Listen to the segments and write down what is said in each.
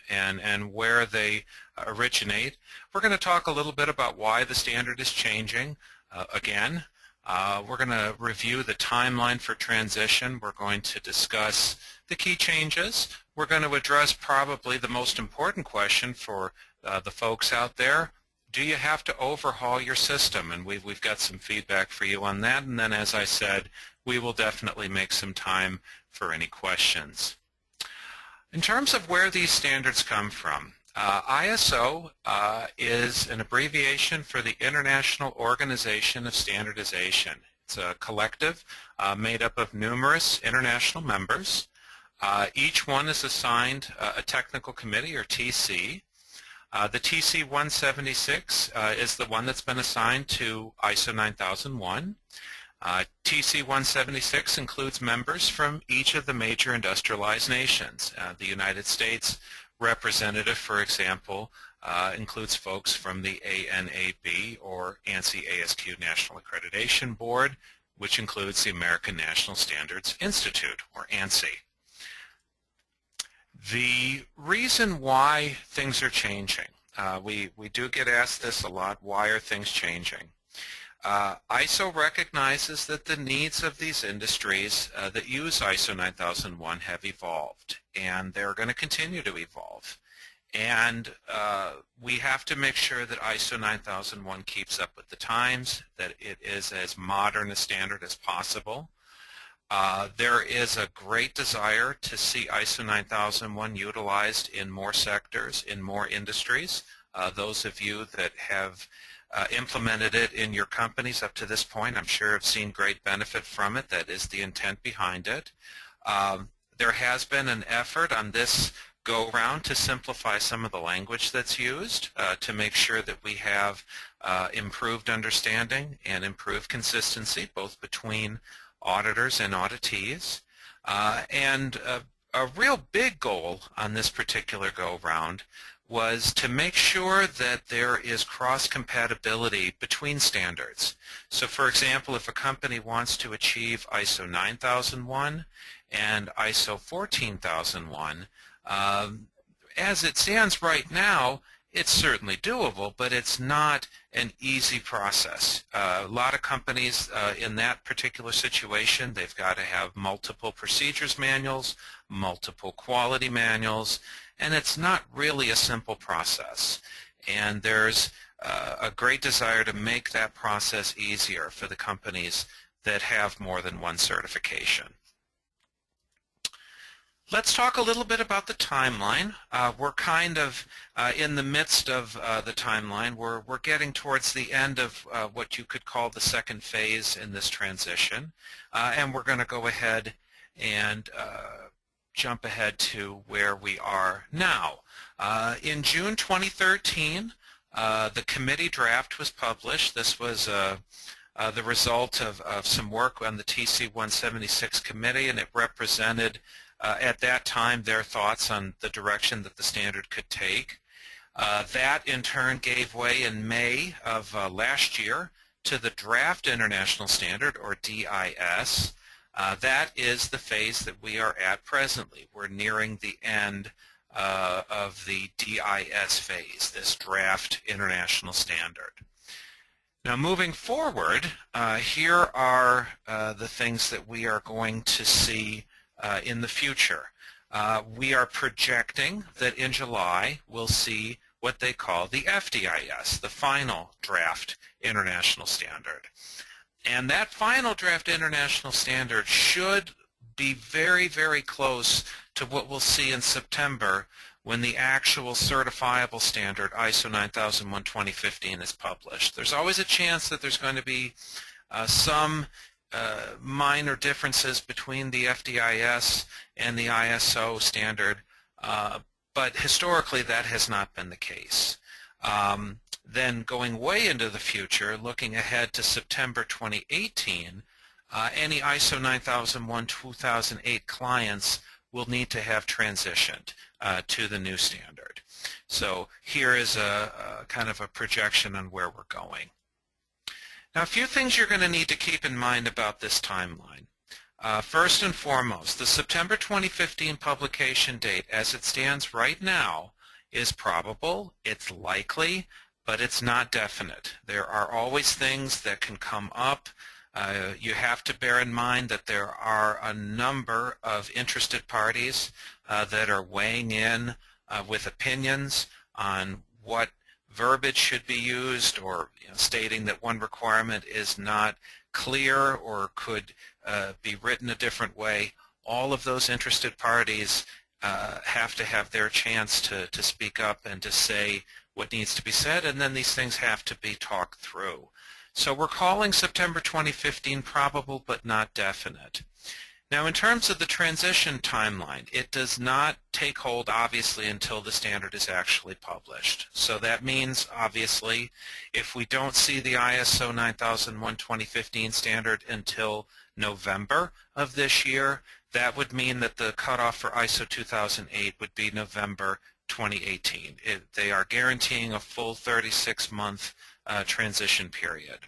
and where they originate. We're going to talk a little bit about why the standard is changing. Again, we're going to review the timeline for transition. We're going to discuss the key changes. We're going to address probably the most important question for the folks out there. Do you have to overhaul your system? And we've got some feedback for you on that. And then, as I said, we will definitely make some time for any questions. In terms of where these standards come from, ISO is an abbreviation for the International Organization of Standardization. It's a collective made up of numerous international members. Each one is assigned a technical committee, or TC. The TC 176 is the one that's been assigned to ISO 9001. TC 176 includes members from each of the major industrialized nations. The United States representative, for example, includes folks from the ANAB, or ANSI ASQ National Accreditation Board, which includes the American National Standards Institute, or ANSI. The reason why things are changing, we do get asked this a lot, why are things changing? ISO recognizes that the needs of these industries that use ISO 9001 have evolved, and they're going to continue to evolve. And we have to make sure that ISO 9001 keeps up with the times, that it is as modern a standard as possible. There is a great desire to see ISO 9001 utilized in more sectors, in more industries. Those of you that have implemented it in your companies up to this point, I'm sure have seen great benefit from it. That is the intent behind it. There has been an effort on this go-round to simplify some of the language that's used to make sure that we have improved understanding and improved consistency both between auditors and auditees. And a real big goal on this particular go-round was to make sure that there is cross-compatibility between standards. So for example, if a company wants to achieve ISO 9001 and ISO 14001, as it stands right now, it's certainly doable, but it's not an easy process. A lot of companies in that particular situation, they've got to have multiple procedures manuals, multiple quality manuals, and it's not really a simple process. And there's a great desire to make that process easier for the companies that have more than one certification. Let's talk a little bit about the timeline. We're kind of in the midst of the timeline. We're getting towards the end of what you could call the second phase in this transition. And we're going to go ahead and jump ahead to where we are now. In June 2013, the committee draft was published. This was the result of some work on the TC 176 committee, and it represented at that time their thoughts on the direction that the standard could take. That in turn gave way in May of last year to the Draft International Standard, or DIS. That is the phase that we are at presently. We're nearing the end of the DIS phase, this Draft International Standard. Now moving forward, here are the things that we are going to see in the future. We are projecting that in July we'll see what they call the FDIS, the Final Draft International Standard. And that Final Draft International Standard should be very, very close to what we'll see in September when the actual certifiable standard, ISO 9001:2015, is published. There's always a chance that there's going to be some minor differences between the FDIS and the ISO standard, but historically that has not been the case. Then going way into the future, looking ahead to September 2018, any ISO 9001:2008 clients will need to have transitioned to the new standard. So here is a kind of a projection on where we're going. Now, a few things you're going to need to keep in mind about this timeline. First and foremost, the September 2015 publication date, as it stands right now, is probable, it's likely, but it's not definite. There are always things that can come up. You have to bear in mind that there are a number of interested parties that are weighing in with opinions on what verbiage should be used, or stating that one requirement is not clear or could be written a different way. All of those interested parties have to have their chance to speak up and to say what needs to be said, and then these things have to be talked through. So we're calling September 2015 probable but not definite. Now, in terms of the transition timeline, it does not take hold, obviously, until the standard is actually published. So that means, obviously, if we don't see the ISO 9001:2015 standard until November of this year, that would mean that the cutoff for ISO 2008 would be November 2018. They are guaranteeing a full 36-month transition period.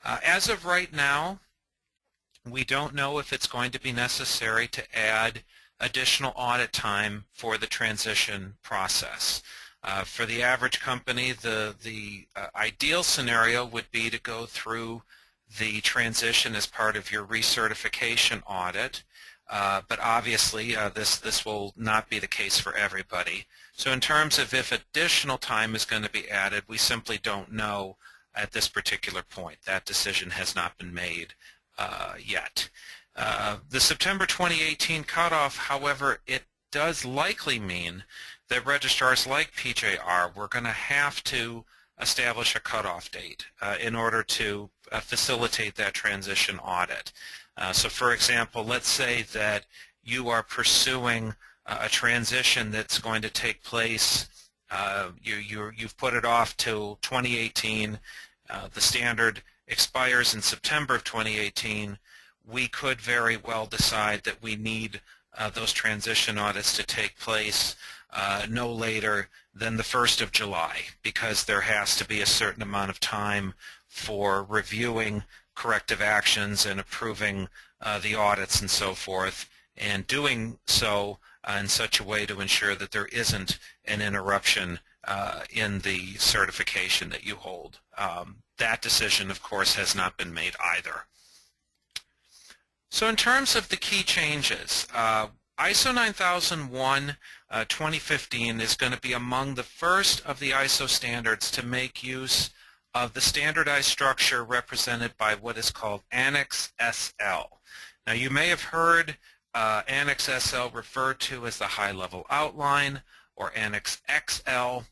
As of right now, we don't know if it's going to be necessary to add additional audit time for the transition process. For the average company, the ideal scenario would be to go through the transition as part of your recertification audit, but obviously this will not be the case for everybody. So in terms of if additional time is going to be added, we simply don't know at this particular point. That decision has not been made yet. The September 2018 cutoff, however, it does likely mean that registrars like PJR, we're going to have to establish a cutoff date in order to facilitate that transition audit. So for example, let's say that you are pursuing a transition that's going to take place, you've put it off till 2018, the standard expires in September of 2018, we could very well decide that we need those transition audits to take place no later than the 1st of July, because there has to be a certain amount of time for reviewing corrective actions and approving the audits and so forth, and doing so in such a way to ensure that there isn't an interruption in the certification that you hold. That decision, of course, has not been made either. So in terms of the key changes, ISO 9001:2015 is going to be among the first of the ISO standards to make use of the standardized structure represented by what is called Annex SL. Now, you may have heard Annex SL referred to as the high-level outline, or Annex XL.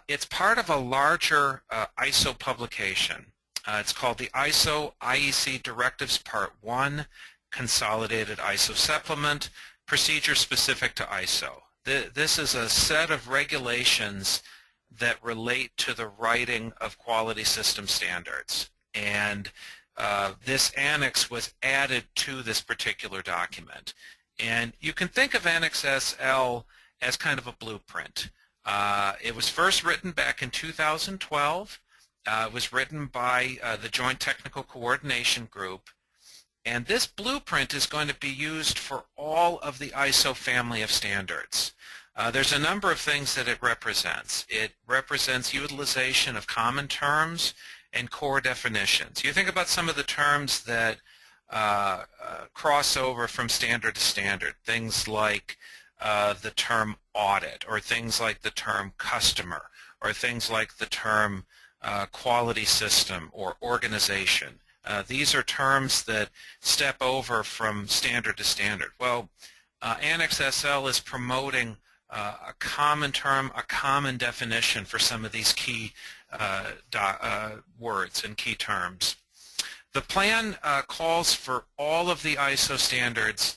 It's part of a larger ISO publication. It's called the ISO IEC Directives Part 1, Consolidated ISO Supplement, Procedures Specific to ISO. This is a set of regulations that relate to the writing of quality system standards. And this annex was added to this particular document. And you can think of Annex SL as kind of a blueprint. It was first written back in 2012. It was written by the Joint Technical Coordination Group. And this blueprint is going to be used for all of the ISO family of standards. There's a number of things that it represents. It represents utilization of common terms and core definitions. You think about some of the terms that cross over from standard to standard, things like the term audit, or things like the term customer, or things like the term quality system or organization. These are terms that step over from standard to standard. Well, Annex SL is promoting a common term, a common definition for some of these key words and key terms. The plan calls for all of the ISO standards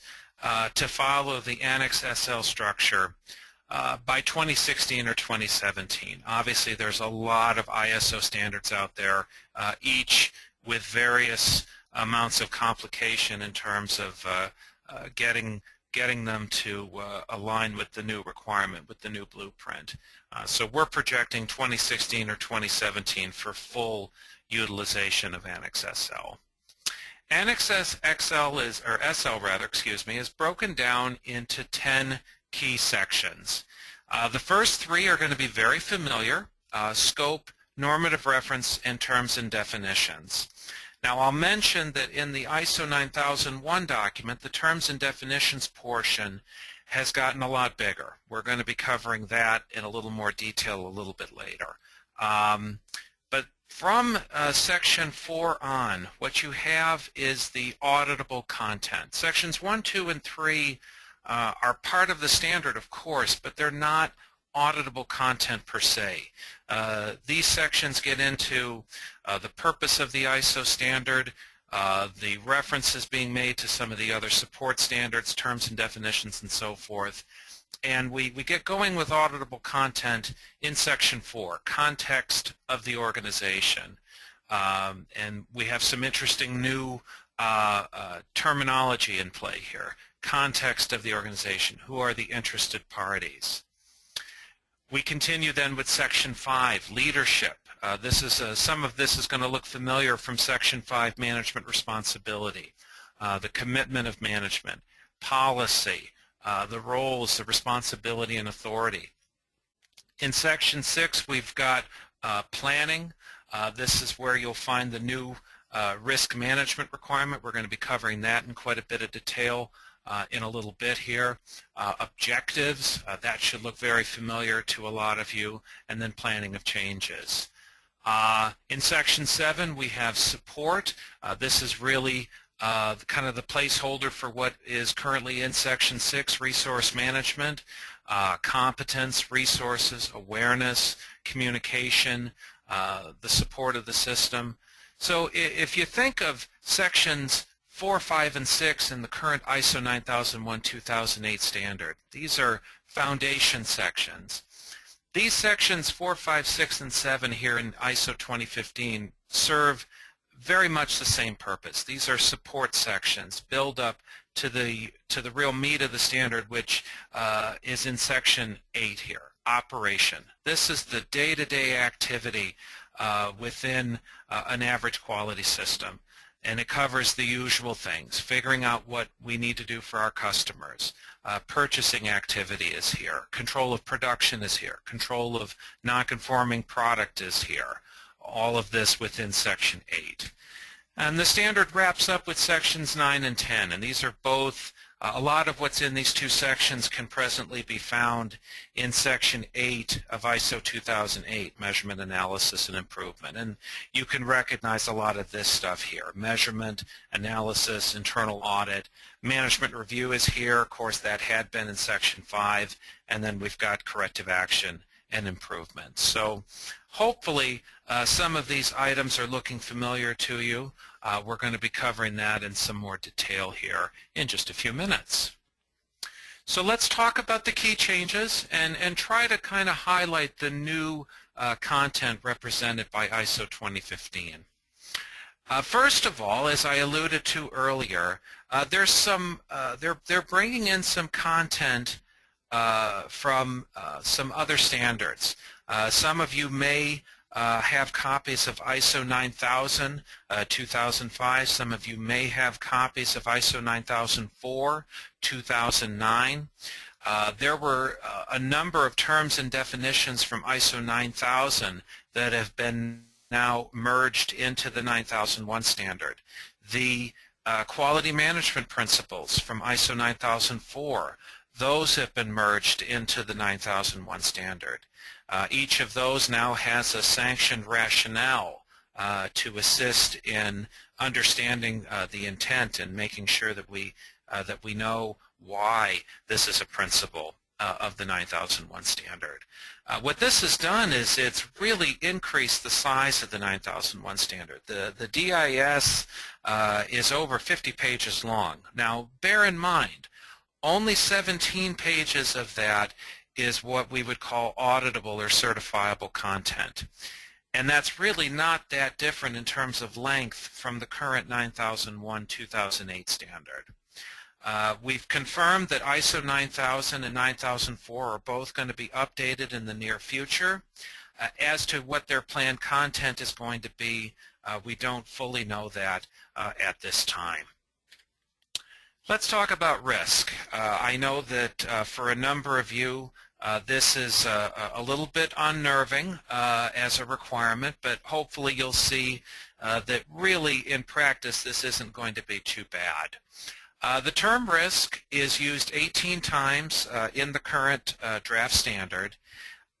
to follow the Annex SL structure by 2016 or 2017. Obviously, there's a lot of ISO standards out there, each with various amounts of complication in terms of getting them to align with the new requirement, with the new blueprint. So we're projecting 2016 or 2017 for full utilization of Annex SL. Annex XL is, or SL rather, excuse me, is broken down into 10 key sections. The first three are going to be very familiar: scope, normative reference, and terms and definitions. Now I'll mention that in the ISO 9001 document, the terms and definitions portion has gotten a lot bigger. We're going to be covering that in a little more detail a little bit later. But from Section 4 on, what you have is the auditable content. Sections 1, 2, and 3 are part of the standard, of course, but they're not auditable content per se. These sections get into the purpose of the ISO standard, the references being made to some of the other support standards, terms and definitions, and so forth. And we get going with auditable content in Section 4, context of the organization. And we have some interesting new terminology in play here. Context of the organization. Who are the interested parties? We continue then with Section 5, leadership. Some of this is going to look familiar from Section 5, management responsibility, the commitment of management, policy, the roles, the responsibility, and authority. In Section 6, we've got planning. This is where you'll find the new risk management requirement. We're going to be covering that in quite a bit of detail in a little bit here. Objectives, that should look very familiar to a lot of you, and then planning of changes. In Section 7, we have support. This is really kind of the placeholder for what is currently in Section 6, resource management, competence, resources, awareness, communication, the support of the system. So if you think of Sections 4, 5, and 6 in the current ISO 9001-2008 standard, these are foundation sections. These sections 4, 5, 6, and 7 here in ISO 2015 serve very much the same purpose. These are support sections, build up to the real meat of the standard, which is in Section 8 here, operation. This is the day-to-day activity within an average quality system. And it covers the usual things, figuring out what we need to do for our customers. Purchasing activity is here. Control of production is here. Control of non-conforming product is here. All of this within Section 8. And the standard wraps up with Sections 9 and 10, and these are both, a lot of what's in these two sections can presently be found in Section 8 of ISO 2008, Measurement, Analysis, and Improvement. And you can recognize a lot of this stuff here. Measurement, analysis, internal audit, management review is here. Of course, that had been in Section 5. And then we've got corrective action and improvement. So hopefully some of these items are looking familiar to you. We're going to be covering that in some more detail here in just a few minutes. So let's talk about the key changes and try to kind of highlight the new content represented by ISO 2015. First of all, as I alluded to earlier, there's some they're bringing in some content from some other standards. Some of you may have copies of ISO 9000, 2005. Some of you may have copies of ISO 9004, 2009. There were a number of terms and definitions from ISO 9000 that have been now merged into the 9001 standard. The quality management principles from ISO 9004, those have been merged into the 9001 standard. Each of those now has a sanctioned rationale to assist in understanding the intent and making sure that we know why this is a principle of the 9001 standard. What this has done is it's really increased the size of the 9001 standard. The DIS is over 50 pages long. Now, bear in mind, only 17 pages of that is what we would call auditable or certifiable content. And that's really not that different in terms of length from the current 9001-2008 standard. We've confirmed that ISO 9000 and 9004 are both going to be updated in the near future. As to what their planned content is going to be, we don't fully know that at this time. Let's talk about risk. I know that for a number of you, This is a little bit unnerving as a requirement, but hopefully you'll see that really in practice this isn't going to be too bad. The term risk is used 18 times in the current draft standard.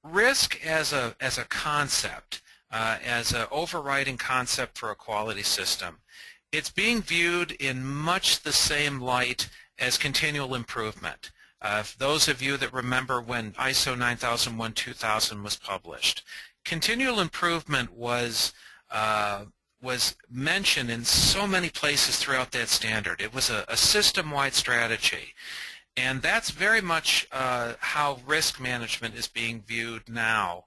Risk as a concept, as an overriding concept for a quality system, it's being viewed in much the same light as continual improvement. Those of you that remember when ISO 9001-2000 was published, continual improvement was mentioned in so many places throughout that standard. It was a system-wide strategy. And that's very much how risk management is being viewed now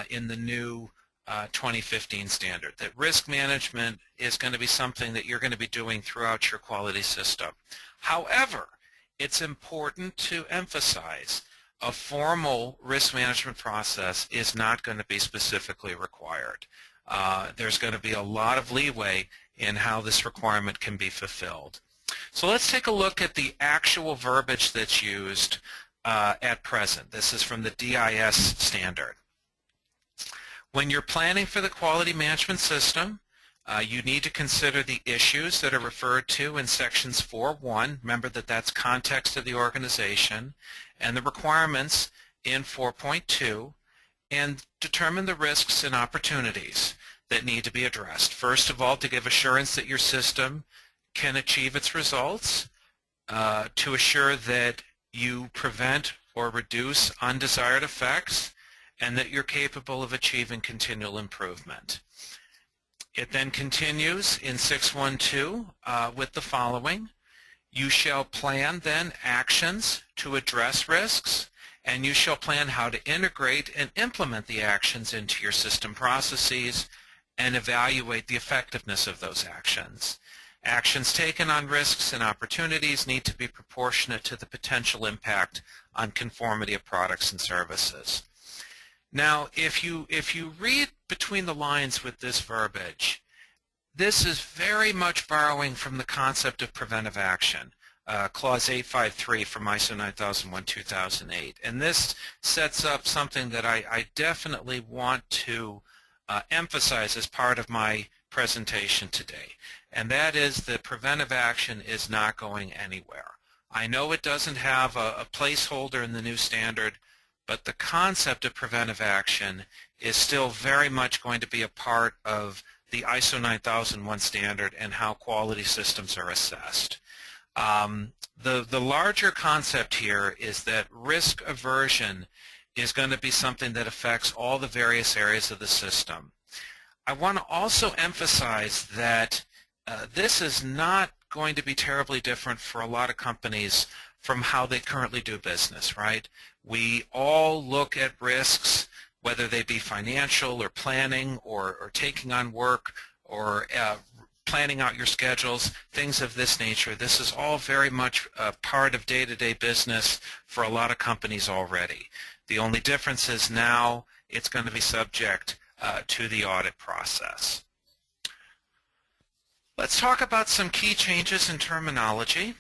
in the new 2015 standard, that risk management is going to be something that you're going to be doing throughout your quality system. However, it's important to emphasize a formal risk management process is not going to be specifically required. There's going to be a lot of leeway in how this requirement can be fulfilled. So let's take a look at the actual verbiage that's used at present. This is from the DIS standard. When you're planning for the quality management system, you need to consider the issues that are referred to in sections 4.1. Remember that that's context of the organization, and the requirements in 4.2, and determine the risks and opportunities that need to be addressed. First of all, to give assurance that your system can achieve its results, to assure that you prevent or reduce undesired effects, and that you're capable of achieving continual improvement. It then continues in 6.1.2 with the following. You shall plan then actions to address risks, and you shall plan how to integrate and implement the actions into your system processes and evaluate the effectiveness of those actions. Actions taken on risks and opportunities need to be proportionate to the potential impact on conformity of products and services. Now, if you read between the lines with this verbiage, this is very much borrowing from the concept of preventive action, Clause 853 from ISO 9001-2008. And this sets up something that I definitely want to emphasize as part of my presentation today, and that is that preventive action is not going anywhere. I know it doesn't have a placeholder in the new standard, but the concept of preventive action is still very much going to be a part of the ISO 9001 standard and how quality systems are assessed. The larger concept here is that risk aversion is going to be something that affects all the various areas of the system. I want to also emphasize that this is not going to be terribly different for a lot of companies from how they currently do business, right? We all look at risks, whether they be financial or planning or taking on work or planning out your schedules, things of this nature. This is all very much part of day-to-day business for a lot of companies already. The only difference is now it's going to be subject to the audit process. Let's talk about some key changes in terminology.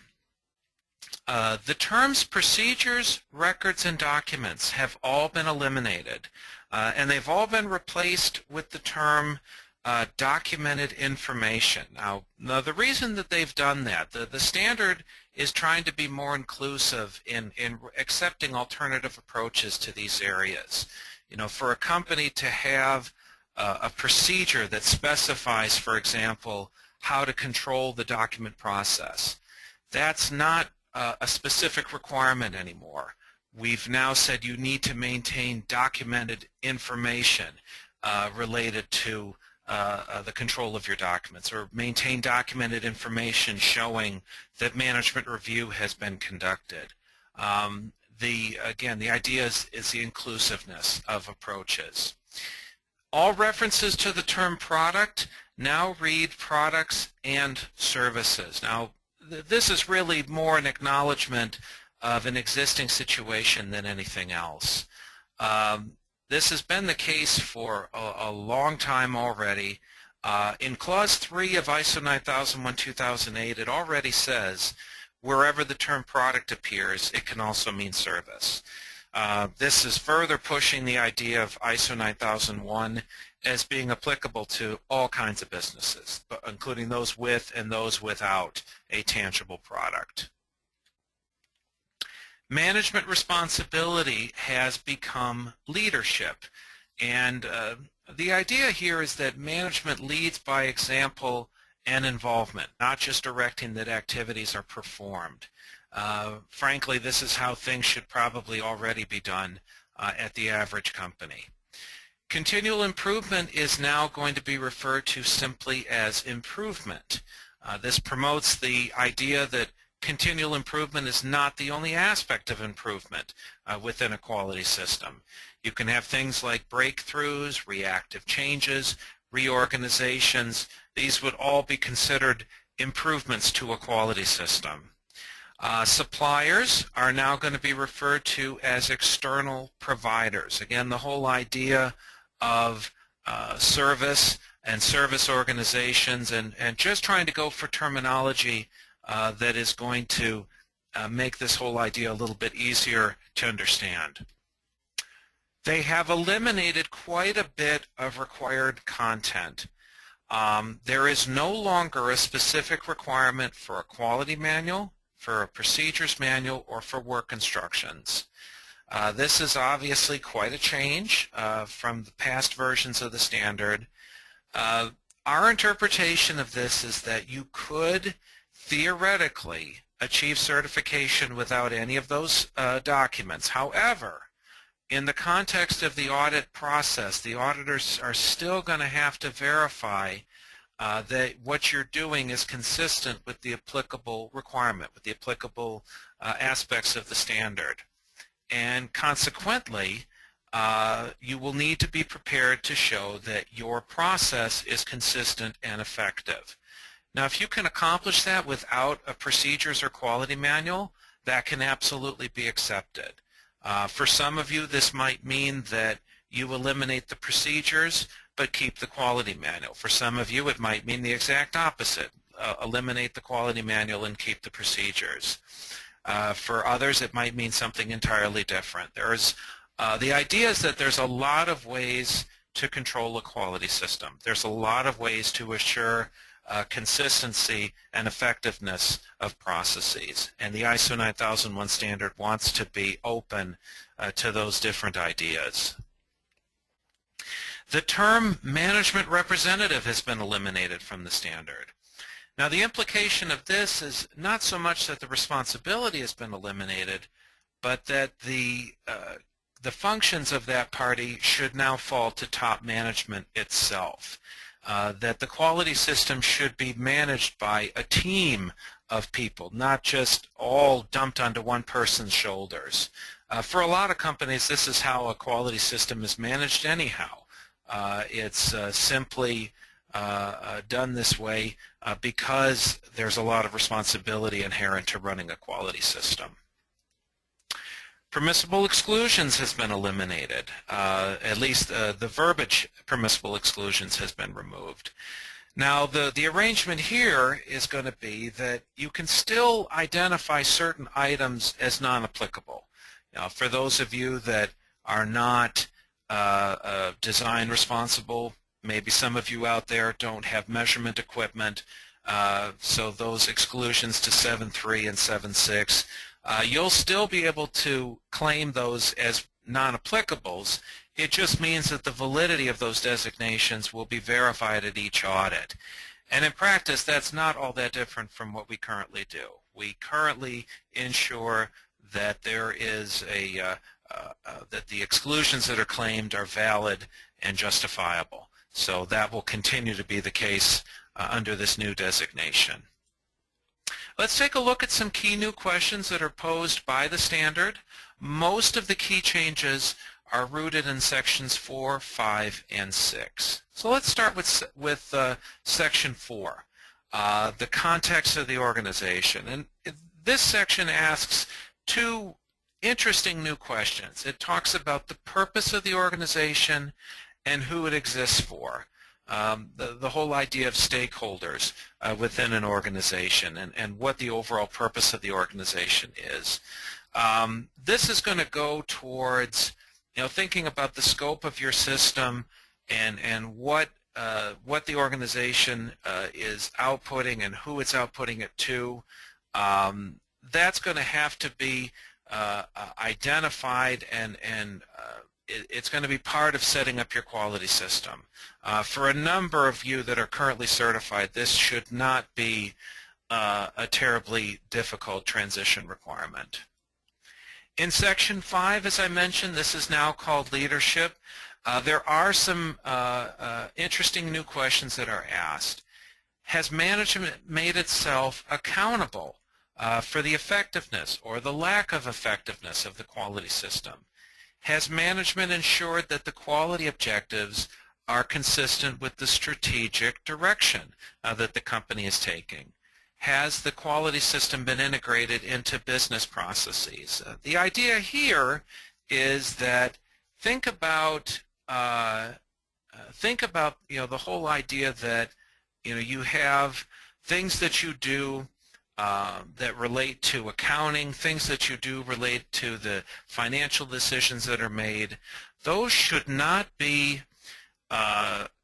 The terms procedures, records, and documents have all been eliminated, and they've all been replaced with the term documented information. Now, the reason that they've done that, the standard is trying to be more inclusive in accepting alternative approaches to these areas. You know, for a company to have a procedure that specifies, for example, how to control the document process, that's not a specific requirement anymore. We've now said you need to maintain documented information related to the control of your documents, or maintain documented information showing that management review has been conducted. Again, the idea is the inclusiveness of approaches. All references to the term product now read products and services. Now, this is really more an acknowledgement of an existing situation than anything else. This has been the case for a long time already. In Clause 3 of ISO 9001-2008, it already says wherever the term product appears, it can also mean service. This is further pushing the idea of ISO 9001 as being applicable to all kinds of businesses, including those with and those without a tangible product. Management responsibility has become leadership, and the idea here is that management leads by example and involvement, not just directing that activities are performed. Frankly, this is how things should probably already be done at the average company. Continual improvement is now going to be referred to simply as improvement. This promotes the idea that continual improvement is not the only aspect of improvement within a quality system. You can have things like breakthroughs, reactive changes, reorganizations. These would all be considered improvements to a quality system. Suppliers are now going to be referred to as external providers. Again, the whole idea of service and service organizations and just trying to go for terminology that is going to make this whole idea a little bit easier to understand. They have eliminated quite a bit of required content. There is no longer a specific requirement for a quality manual, for a procedures manual, or for work instructions. This is obviously quite a change from the past versions of the standard. Our interpretation of this is that you could theoretically achieve certification without any of those documents. However, in the context of the audit process, the auditors are still going to have to verify that what you're doing is consistent with the applicable requirement, with the applicable aspects of the standard. And consequently, you will need to be prepared to show that your process is consistent and effective. Now, if you can accomplish that without a procedures or quality manual, that can absolutely be accepted. For some of you, this might mean that you eliminate the procedures but keep the quality manual. For some of you, it might mean the exact opposite. Eliminate the quality manual and keep the procedures. For others, it might mean something entirely different. The idea is that there's a lot of ways to control a quality system. There's a lot of ways to assure consistency and effectiveness of processes. And the ISO 9001 standard wants to be open to those different ideas. The term management representative has been eliminated from the standard. Now, the implication of this is not so much that the responsibility has been eliminated, but that the functions of that party should now fall to top management itself. That the quality system should be managed by a team of people, not just all dumped onto one person's shoulders. For a lot of companies, this is how a quality system is managed anyhow. It's simply done this way because there's a lot of responsibility inherent to running a quality system. Permissible exclusions has been eliminated. At least the verbiage permissible exclusions has been removed. Now, the arrangement here is going to be that you can still identify certain items as non-applicable. Now, for those of you that are not design responsible, maybe some of you out there don't have measurement equipment, so those exclusions to 7.3 and 7.6, you'll still be able to claim those as non-applicables. It just means that the validity of those designations will be verified at each audit. And in practice, that's not all that different from what we currently do. We currently ensure that there is that the exclusions that are claimed are valid and justifiable. So that will continue to be the case under this new designation. Let's take a look at some key new questions that are posed by the standard. Most of the key changes are rooted in sections 4, 5, and 6. So let's start with section 4, the context of the organization. And this section asks two interesting new questions. It talks about the purpose of the organization and who it exists for. The whole idea of stakeholders within an organization and what the overall purpose of the organization is. This is going to go towards, thinking about the scope of your system and what the organization is outputting and who it's outputting it to. That's going to have to be identified, and it's going to be part of setting up your quality system. For a number of you that are currently certified, this should not be a terribly difficult transition requirement. In Section 5, as I mentioned, this is now called leadership. There are some interesting new questions that are asked. Has management made itself accountable for the effectiveness or the lack of effectiveness of the quality system? Has management ensured that the quality objectives are consistent with the strategic direction that the company is taking? Has the quality system been integrated into business processes? The idea here is that think about the whole idea that you have things that you do that relate to accounting, things that you do relate to the financial decisions that are made. Those should not be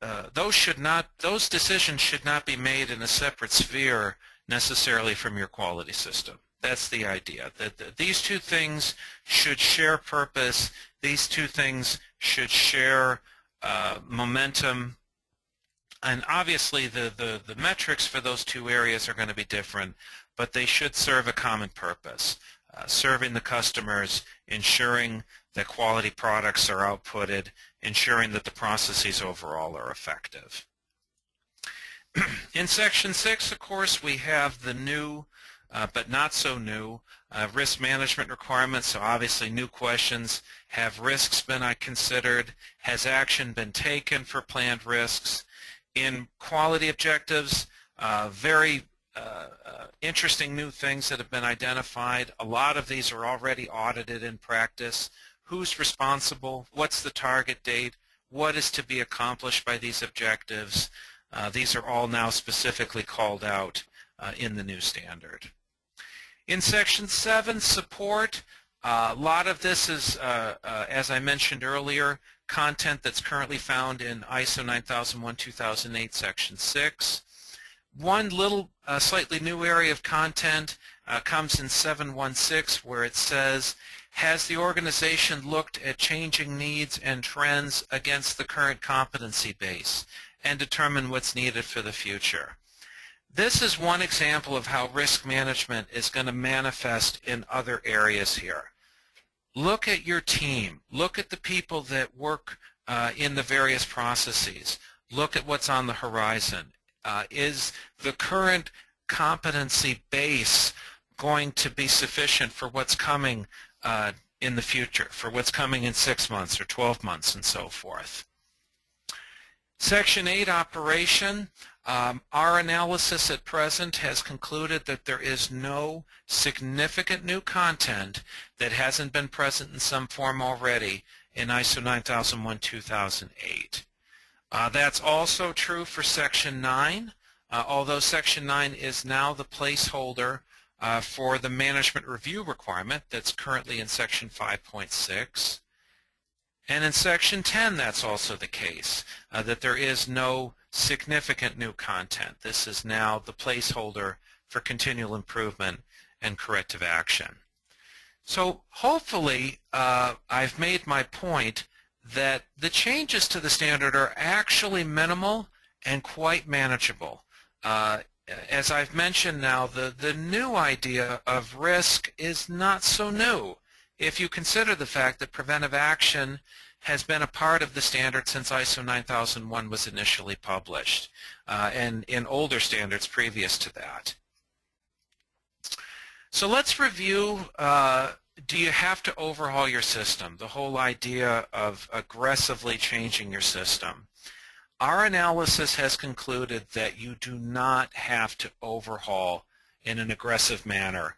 those decisions should not be made in a separate sphere necessarily from your quality system. That's the idea, that these two things should share purpose, these two things should share momentum, and obviously the metrics for those two areas are going to be different, but they should serve a common purpose, serving the customers, ensuring that quality products are outputted, ensuring that the processes overall are effective. In Section 6, of course, we have the new, but not so new, risk management requirements. So obviously new questions. Have risks been considered? Has action been taken for planned risks? In quality objectives, very interesting new things that have been identified. A lot of these are already audited in practice. Who's responsible? What's the target date? What is to be accomplished by these objectives? These are all now specifically called out in the new standard. In Section 7, support, a lot of this is, as I mentioned earlier, content that's currently found in ISO 9001-2008 Section 6. One little slightly new area of content comes in 716, where it says, has the organization looked at changing needs and trends against the current competency base and determine what's needed for the future? This is one example of how risk management is going to manifest in other areas here. Look at your team. Look at the people that work in the various processes. Look at what's on the horizon. Is the current competency base going to be sufficient for what's coming in the future, for what's coming in 6 months or 12 months and so forth? Section 8, operation. Our analysis at present has concluded that there is no significant new content that hasn't been present in some form already in ISO 9001-2008. That's also true for Section 9, although Section 9 is now the placeholder for the management review requirement that's currently in Section 5.6. And in Section 10, that's also the case, that there is no significant new content. This is now the placeholder for continual improvement and corrective action. So hopefully I've made my point that the changes to the standard are actually minimal and quite manageable. As I've mentioned now, the new idea of risk is not so new if you consider the fact that preventive action has been a part of the standard since ISO 9001 was initially published, and in older standards previous to that. So let's review, do you have to overhaul your system? The whole idea of aggressively changing your system. Our analysis has concluded that you do not have to overhaul in an aggressive manner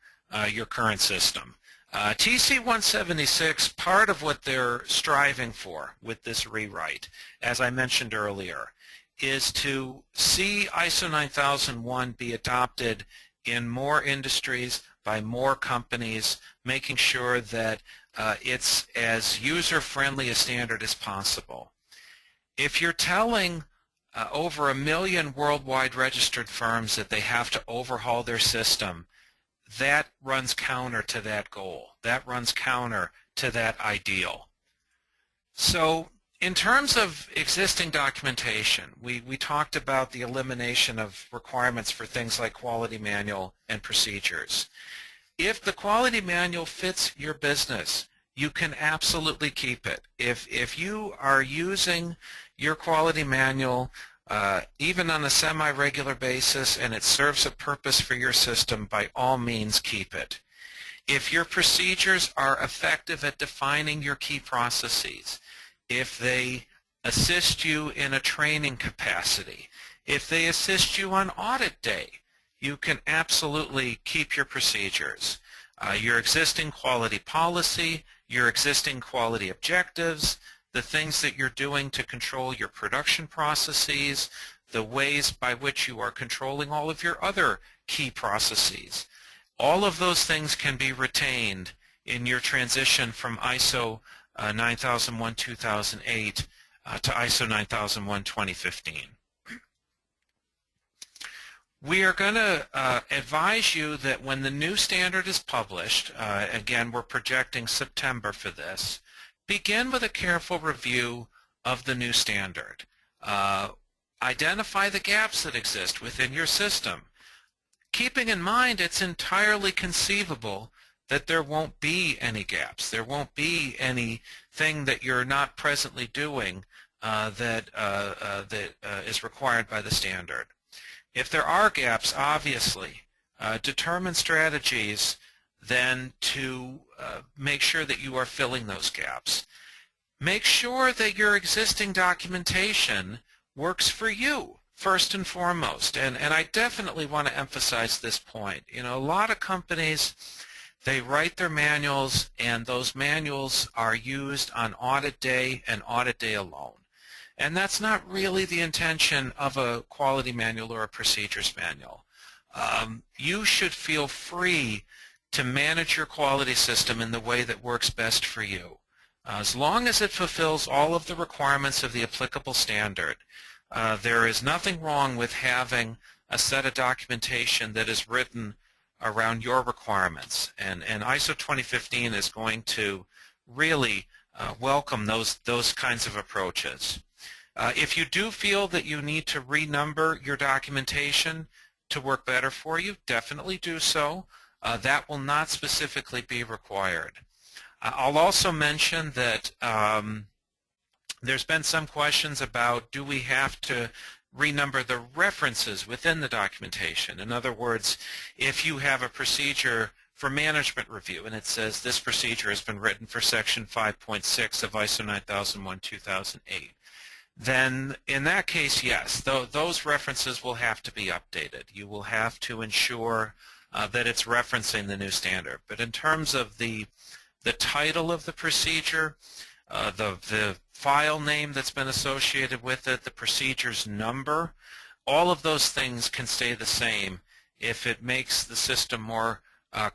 your current system. TC-176, part of what they're striving for with this rewrite, as I mentioned earlier, is to see ISO 9001 be adopted in more industries, by more companies, making sure that it's as user-friendly a standard as possible. If you're telling over 1 million worldwide registered firms that they have to overhaul their system, that runs counter to that goal. That runs counter to that ideal. So in terms of existing documentation, we talked about the elimination of requirements for things like quality manual and procedures. If the quality manual fits your business, you can absolutely keep it. If you are using your quality manual even on a semi-regular basis and it serves a purpose for your system, by all means keep it. If your procedures are effective at defining your key processes, if they assist you in a training capacity, if they assist you on audit day, you can absolutely keep your procedures. Your existing quality policy, your existing quality objectives, the things that you're doing to control your production processes, the ways by which you are controlling all of your other key processes. All of those things can be retained in your transition from ISO 9001-2008 to ISO 9001-2015. We are going to advise you that when the new standard is published, again we're projecting September for this, begin with a careful review of the new standard. Identify the gaps that exist within your system, keeping in mind it's entirely conceivable that there won't be any gaps. There won't be anything that you're not presently doing that is required by the standard. If there are gaps, obviously, determine strategies then to make sure that you are filling those gaps. Make sure that your existing documentation works for you, first and foremost. And I definitely want to emphasize this point. You know, a lot of companies, they write their manuals, and those manuals are used on audit day and audit day alone. And that's not really the intention of a quality manual or a procedures manual. You should feel free to manage your quality system in the way that works best for you. As long as it fulfills all of the requirements of the applicable standard, there is nothing wrong with having a set of documentation that is written around your requirements. And ISO 2015 is going to really welcome those kinds of approaches. If you do feel that you need to renumber your documentation to work better for you, definitely do so. That will not specifically be required. I'll also mention that there's been some questions about, do we have to renumber the references within the documentation? In other words, if you have a procedure for management review and it says this procedure has been written for section 5.6 of ISO 9001-2008, then in that case, yes, those references will have to be updated. You will have to ensure that it's referencing the new standard. But in terms of the title of the procedure, the file name that's been associated with it, the procedure's number, all of those things can stay the same if it makes the system more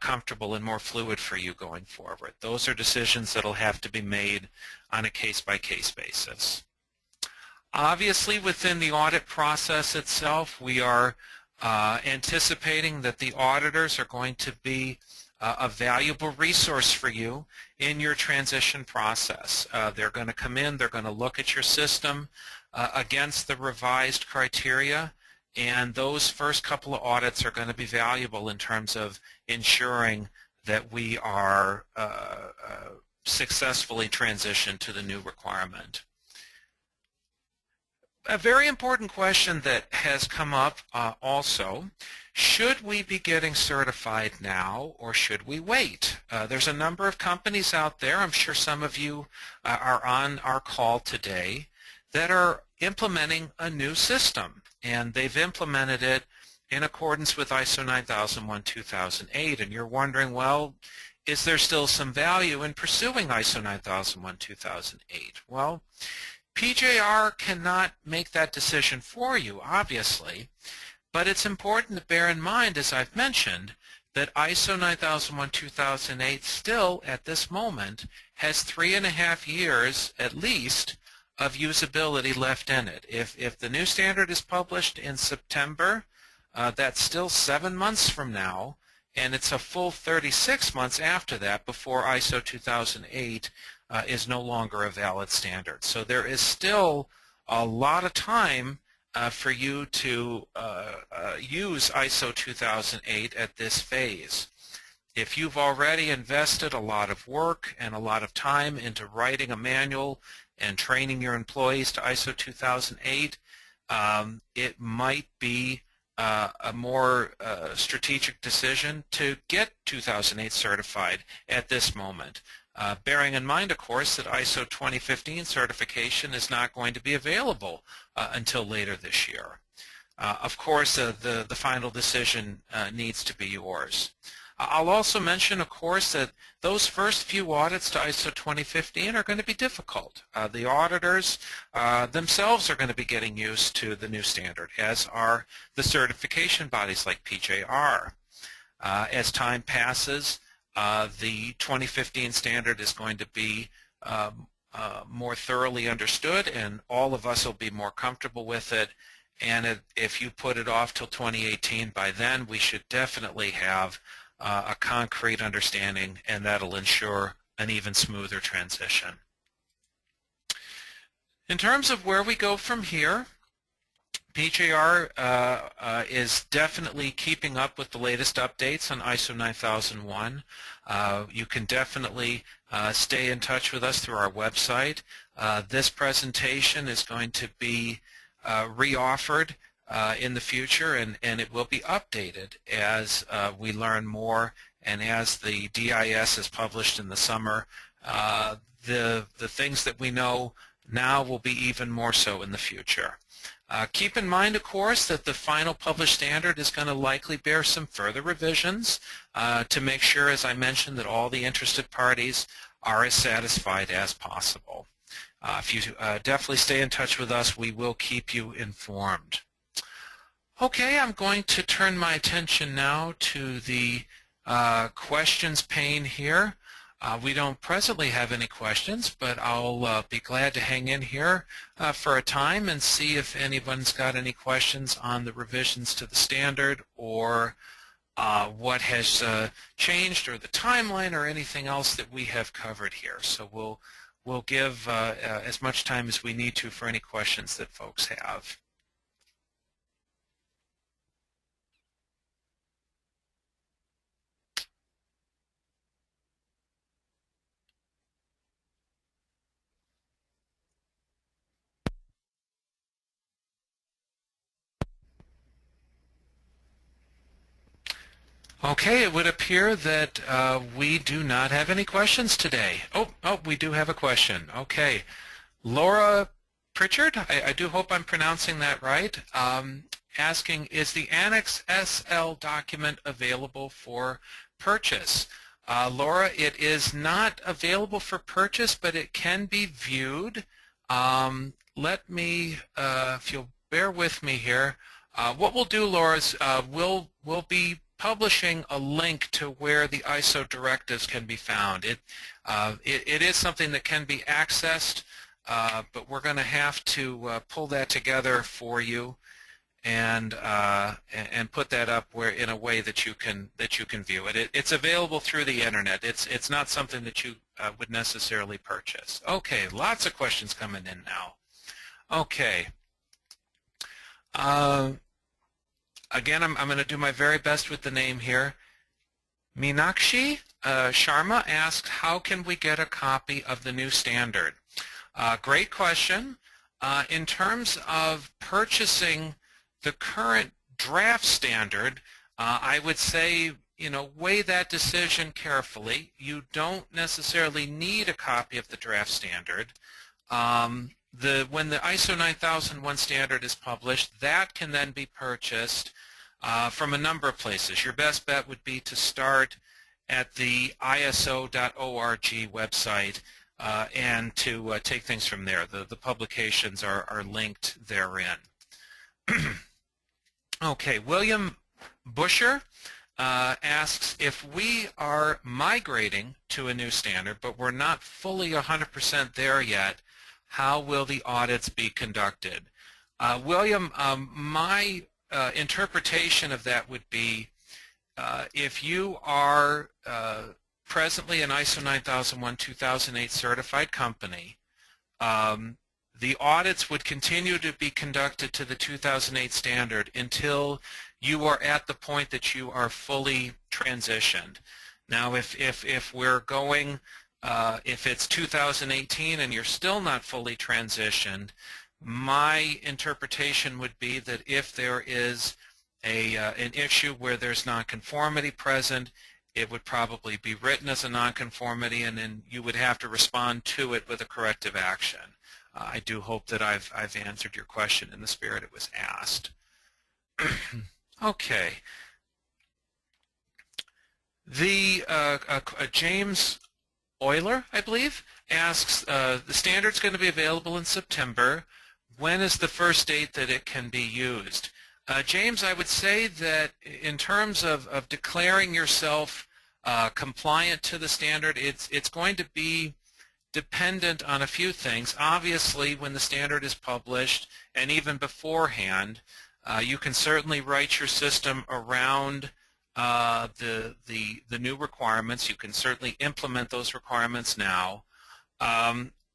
comfortable and more fluid for you going forward. Those are decisions that will have to be made on a case-by-case basis. Obviously, within the audit process itself, we are anticipating that the auditors are going to be a valuable resource for you in your transition process. They're going to come in, they're going to look at your system against the revised criteria, and those first couple of audits are going to be valuable in terms of ensuring that we are successfully transitioned to the new requirement. A very important question that has come up also, should we be getting certified now or should we wait? There's a number of companies out there, I'm sure some of you are on our call today, that are implementing a new system, and they've implemented it in accordance with ISO 9001-2008, and you're wondering, well, is there still some value in pursuing ISO 9001-2008? Well, PJR cannot make that decision for you, obviously, but it's important to bear in mind, as I've mentioned, that ISO 9001-2008 still, at this moment, has 3.5 years at least of usability left in it. If the new standard is published in September, that's still 7 months from now, and it's a full 36 months after that before ISO 2008 is no longer a valid standard. So there is still a lot of time for you to use ISO 2008 at this phase. If you've already invested a lot of work and a lot of time into writing a manual and training your employees to ISO 2008, it might be a more strategic decision to get 2008 certified at this moment. Bearing in mind, of course, that ISO 2015 certification is not going to be available until later this year. Of course, the final decision needs to be yours. I'll also mention, of course, that those first few audits to ISO 2015 are going to be difficult. The auditors themselves are going to be getting used to the new standard, as are the certification bodies like PJR. As time passes, the 2015 standard is going to be more thoroughly understood, and all of us will be more comfortable with it. And if you put it off till 2018, by then we should definitely have a concrete understanding, and that'll ensure an even smoother transition. In terms of where we go from here, PJR is definitely keeping up with the latest updates on ISO 9001. You can definitely stay in touch with us through our website. This presentation is going to be reoffered in the future, and it will be updated as we learn more, and as the DIS is published in the summer. The things that we know now will be even more so in the future. Keep in mind, of course, that the final published standard is going to likely bear some further revisions to make sure, as I mentioned, that all the interested parties are as satisfied as possible. If you definitely stay in touch with us, we will keep you informed. Okay, I'm going to turn my attention now to the questions pane here. We don't presently have any questions, but I'll be glad to hang in here for a time and see if anyone's got any questions on the revisions to the standard, or what has changed, or the timeline, or anything else that we have covered here. So we'll give as much time as we need to for any questions that folks have. Okay, it would appear that we do not have any questions today. Oh, we do have a question. Okay. Laura Pritchard, I do hope I'm pronouncing that right, asking, is the Annex SL document available for purchase? Laura, it is not available for purchase, but it can be viewed. Let me, if you'll bear with me here, what we'll do, Laura, is we'll be publishing a link to where the ISO directives can be found. It is something that can be accessed, but we're going to have to pull that together for you and put that up where in a way that you can view it. It's available through the internet. It's not something that you would necessarily purchase. Okay, lots of questions coming in now. Okay. Again, I'm going to do my very best with the name here. Meenakshi Sharma asked, how can we get a copy of the new standard? Great question. In terms of purchasing the current draft standard, I would say, weigh that decision carefully. You don't necessarily need a copy of the draft standard. When the ISO 9001 standard is published, that can then be purchased from a number of places. Your best bet would be to start at the iso.org website and to take things from there. The publications are linked therein. Okay, William Busher asks, if we are migrating to a new standard, but we're not fully 100% there yet, how will the audits be conducted? William, my interpretation of that would be if you are presently an ISO 9001-2008 certified company, the audits would continue to be conducted to the 2008 standard until you are at the point that you are fully transitioned. Now, if we're going, if it's 2018 and you're still not fully transitioned, my interpretation would be that if there is an issue where there's nonconformity present, it would probably be written as a nonconformity, and then you would have to respond to it with a corrective action. I do hope that I've answered your question in the spirit it was asked. Okay. The James Euler, I believe, asks, the standard's going to be available in September. When is the first date that it can be used? James, I would say that in terms of declaring yourself compliant to the standard, it's going to be dependent on a few things. Obviously, when the standard is published, and even beforehand, you can certainly write your system around the new requirements. You can certainly implement those requirements now.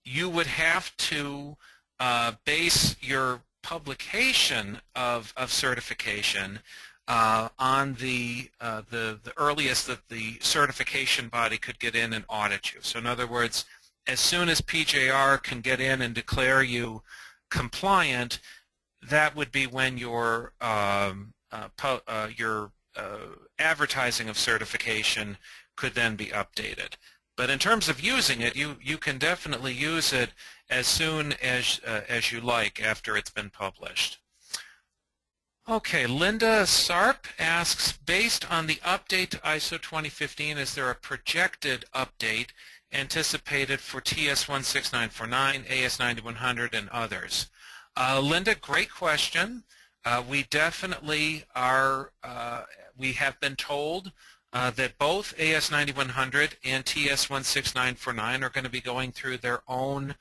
You would have to base your publication of certification on the earliest that the certification body could get in and audit you. So in other words, as soon as PJR can get in and declare you compliant, that would be when your advertising of certification could then be updated. But in terms of using it, you can definitely use it as soon as you like after it's been published. Okay, Linda Sarp asks, based on the update to ISO 2015, is there a projected update anticipated for TS 16949, AS 9100, and others? Linda, great question. We definitely are, we have been told that both AS 9100 and TS 16949 are going to be going through their own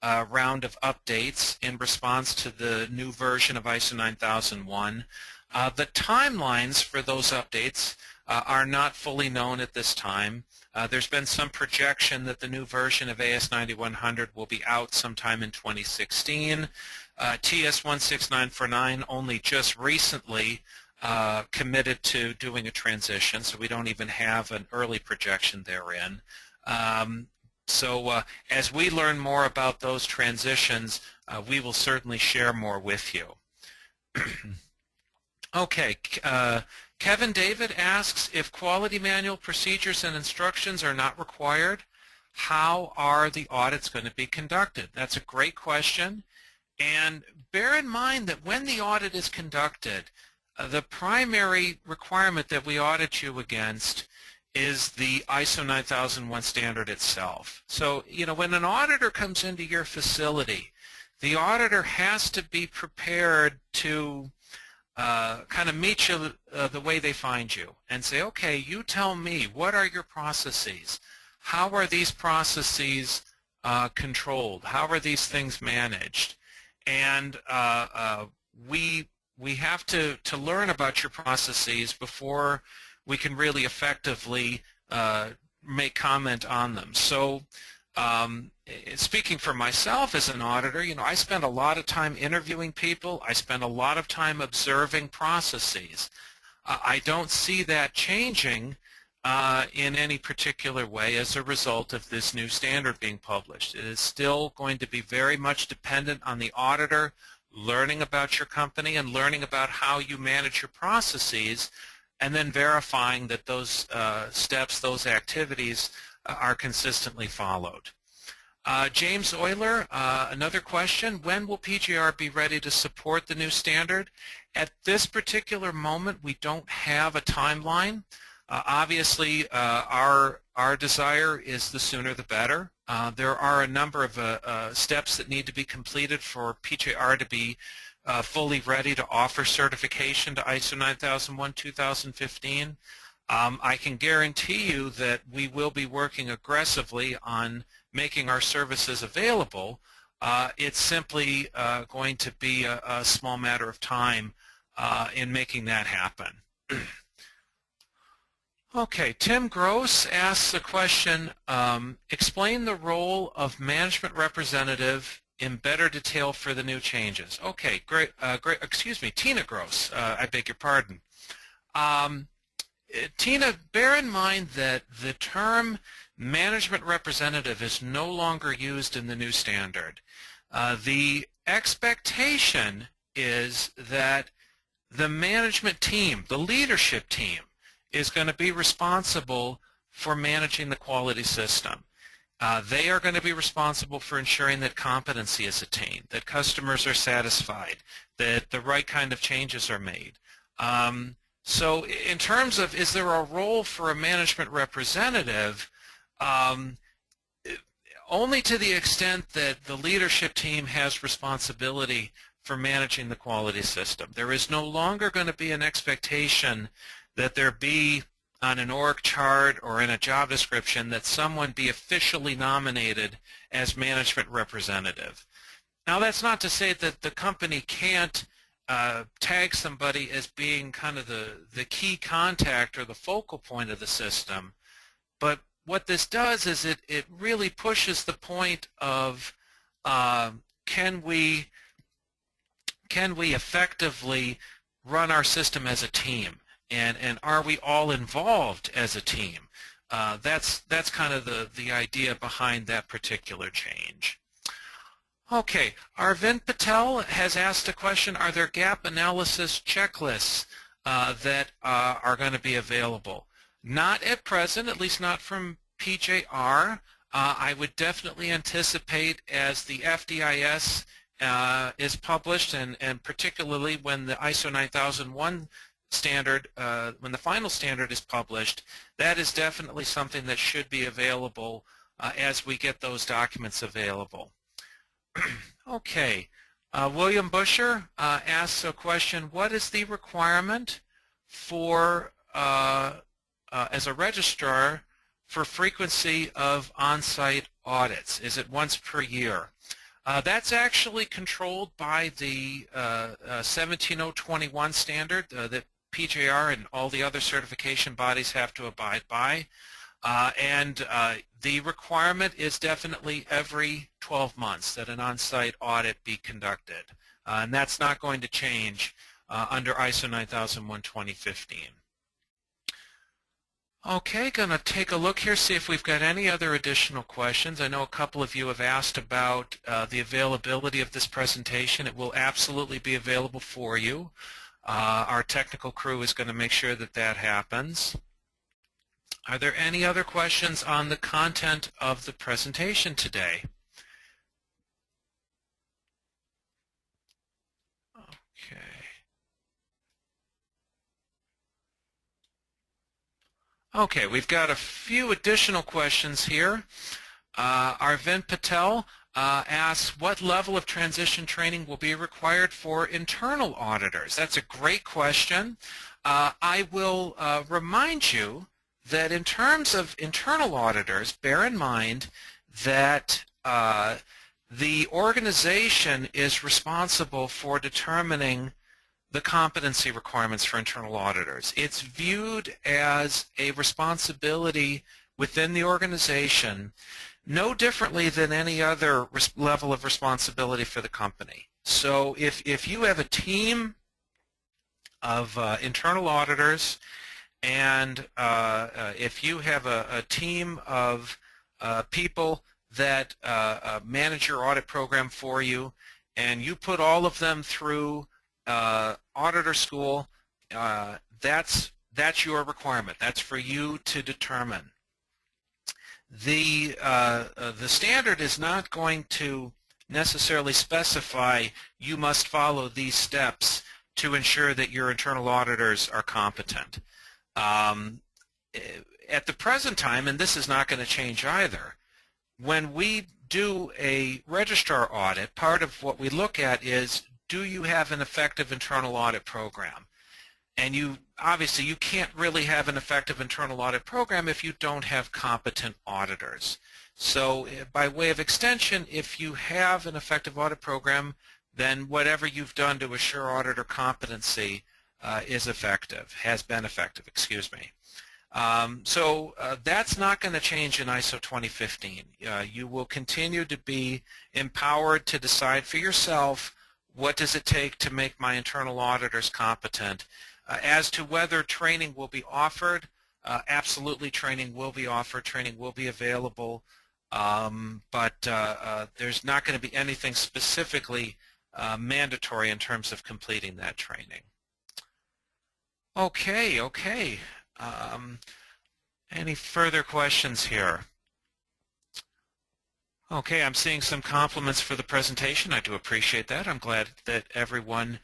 round of updates in response to the new version of ISO 9001. The timelines for those updates are not fully known at this time. There's been some projection that the new version of AS 9100 will be out sometime in 2016. TS 16949 only just recently committed to doing a transition, so we don't even have an early projection therein. So as we learn more about those transitions, we will certainly share more with you. Okay, Kevin David asks, if quality manual procedures and instructions are not required, how are the audits going to be conducted? That's a great question. And bear in mind that when the audit is conducted, the primary requirement that we audit you against is the ISO 9001 standard itself. So, you know, when an auditor comes into your facility, the auditor has to be prepared to kind of meet you the way they find you and say, okay, you tell me, what are your processes? How are these processes controlled? How are these things managed? And we have to learn about your processes before we can really effectively make comment on them. So speaking for myself as an auditor, you know, I spend a lot of time interviewing people. I spend a lot of time observing processes. I don't see that changing in any particular way as a result of this new standard being published. It is still going to be very much dependent on the auditor learning about your company and learning about how you manage your processes, and then verifying that those steps, those activities are consistently followed. James Euler, another question, when will PJR be ready to support the new standard? At this particular moment, we don't have a timeline. Obviously, our desire is the sooner the better. There are a number of steps that need to be completed for PJR to be fully ready to offer certification to ISO 9001-2015. I can guarantee you that we will be working aggressively on making our services available. It's simply going to be a small matter of time in making that happen. Okay, Tim Gross asks a question, explain the role of management representative in better detail for the new changes. Okay, great, excuse me, Tina Gross, I beg your pardon. Tina, bear in mind that the term management representative is no longer used in the new standard. The expectation is that the management team, the leadership team, is going to be responsible for managing the quality system. They are going to be responsible for ensuring that competency is attained, that customers are satisfied, that the right kind of changes are made. So in terms of is there a role for a management representative, only to the extent that the leadership team has responsibility for managing the quality system. There is no longer going to be an expectation that there be on an org chart or in a job description that someone be officially nominated as management representative. Now that's not to say that the company can't tag somebody as being kind of the key contact or the focal point of the system, but what this does is it really pushes the point of can we effectively run our system as a team, and are we all involved as a team? That's kind of the idea behind that particular change. Okay, Arvind Patel has asked a question, are there gap analysis checklists that are going to be available? Not at present, at least not from PJR. I would definitely anticipate as the FDIS is published, and particularly when the ISO 9001 standard, when the final standard is published, that is definitely something that should be available as we get those documents available. Okay, William Busher asks a question, what is the requirement for, as a registrar, for frequency of on-site audits? Is it once per year? That's actually controlled by the 17021 standard that PJR and all the other certification bodies have to abide by. And the requirement is definitely every 12 months that an on-site audit be conducted. And that's not going to change under ISO 9001:2015. Okay, going to take a look here, see if we've got any other additional questions. I know a couple of you have asked about the availability of this presentation. It will absolutely be available for you. Our technical crew is going to make sure that that happens. Are there any other questions on the content of the presentation today? Okay. Okay, we've got a few additional questions here. Arvind Patel asks, what level of transition training will be required for internal auditors? That's a great question. I will remind you that in terms of internal auditors, bear in mind that the organization is responsible for determining the competency requirements for internal auditors. It's viewed as a responsibility within the organization, no differently than any other level of responsibility for the company. So if you have a team of internal auditors, and if you have a team of people that manage your audit program for you, and you put all of them through auditor school, that's your requirement. That's for you to determine. The standard is not going to necessarily specify you must follow these steps to ensure that your internal auditors are competent. At the present time, and this is not going to change either, when we do a registrar audit, part of what we look at is, do you have an effective internal audit program? And obviously you can't really have an effective internal audit program if you don't have competent auditors. So by way of extension, if you have an effective audit program, then whatever you've done to assure auditor competency is effective, has been effective, excuse me. That's not going to change in ISO 2015. You will continue to be empowered to decide for yourself what does it take to make my internal auditors competent. As to whether training will be offered, absolutely training will be offered, training will be available, but there's not going to be anything specifically mandatory in terms of completing that training. Okay. Any further questions here? Okay, I'm seeing some compliments for the presentation. I do appreciate that. I'm glad that everyone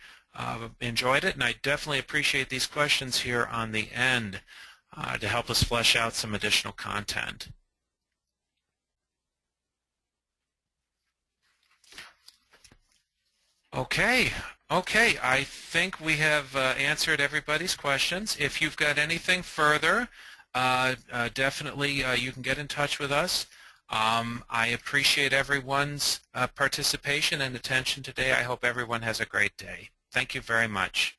enjoyed it, and I definitely appreciate these questions here on the end to help us flesh out some additional content. Okay, I think we have answered everybody's questions. If you've got anything further, definitely you can get in touch with us. I appreciate everyone's participation and attention today. I hope everyone has a great day. Thank you very much.